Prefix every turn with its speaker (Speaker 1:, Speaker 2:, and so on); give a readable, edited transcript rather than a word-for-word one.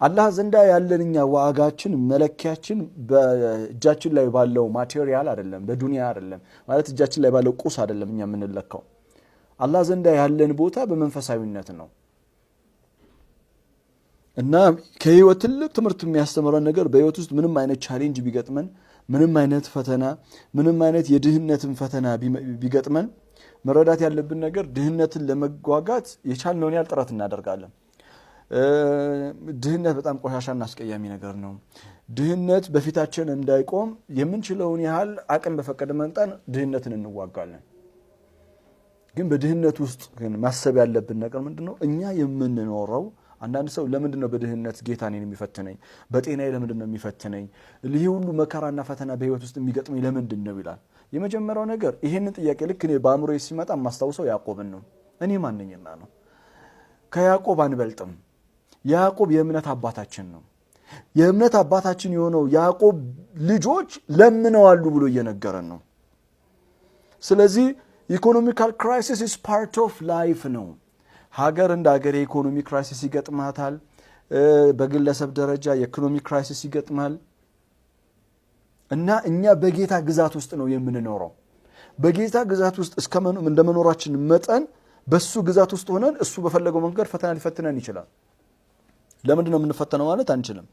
Speaker 1: አላህ ዘንዳ ያለንኛ ዋጋችን መለኪያችን በእጃችን ላይ ባለው ማቴሪያል አይደለም፣ በዱንያ አይደለም። ማለት እጃችን ላይ ባለው ቁስ አይደለም እኛ የምንለካው። አላህ ዘንዳ ያለን ቦታ በመንፈሳዊነት ነው። እና ከህይወት ትልቅ ትምህርት የሚያስተምረን ነገር በህይወት ውስጥ ምንም አይነት ቻሌንጅ ቢገጥመን፣ ምንም አይነት ፈተና፣ ምንም አይነት የድህነትን ፈተና ቢገጥመን መረዳት ያለብን ነገር ድህነትን ለመጓጋት የቻልነውን ያህል ጥረት እናደርጋለን። ድህነት በጣም ቆሻሻና አስቀያሚ ነገር ነው። ድህነት በፊታችን እንዳይቆም የምንችለውን ያህል አቅም በፈቀደ መጠን ድህነትን እንዋጋለን። ግን በድህነት ውስጥ ግን ማሰብ ያለብን ነገር ምንድነው? እኛ የምንኖረው አንዳንድ ሰው ለምንድነው በድህነት ጌታ እኔን የሚፈትነኝ? በጤናዬ ለምንድነው የሚፈትነኝ? ይህ ሁሉ መከራና ፈተና በህይወት ውስጥ የሚገጥመኝ ለምንድነው ይላል። የመጀመሪያው ነገር ይሄንን ጥያቄ ልክ እኔ በአእምሮዬ ሲመጣ የማስታውሰው ያዕቆብን ነው። እኔ ማንኝና ነው? ከያዕቆብ አንበልጥም። ያዕቆብ የእምነት አባታችን ነው። የእምነት አባታችን የሆነው ያዕቆብ ልጆች ለምነዋሉ ብሎ እየነገረን ነው። ስለዚህ ኢኮኖሚካል ክራይሲስ is part of life ነው። ሀገር እንደ ሀገር የኢኮኖሚ ክራይሲስ ይገጥማታል። በግለሰብ ደረጃ የኢኮኖሚ ክራይሲስ ይገጥማል። እና እኛ በጌታ ግዛት ውስጥ ነው የምንኖረው። በጌታ ግዛት ውስጥ እንደመኖራችን መጠን በሱ ግዛት ውስጥ ሆነን እሱ በፈለገው መንገድ ፈተና ሊፈትነን ይችላል። ለምንድነው የምንፈተነው ማለት አንችልም።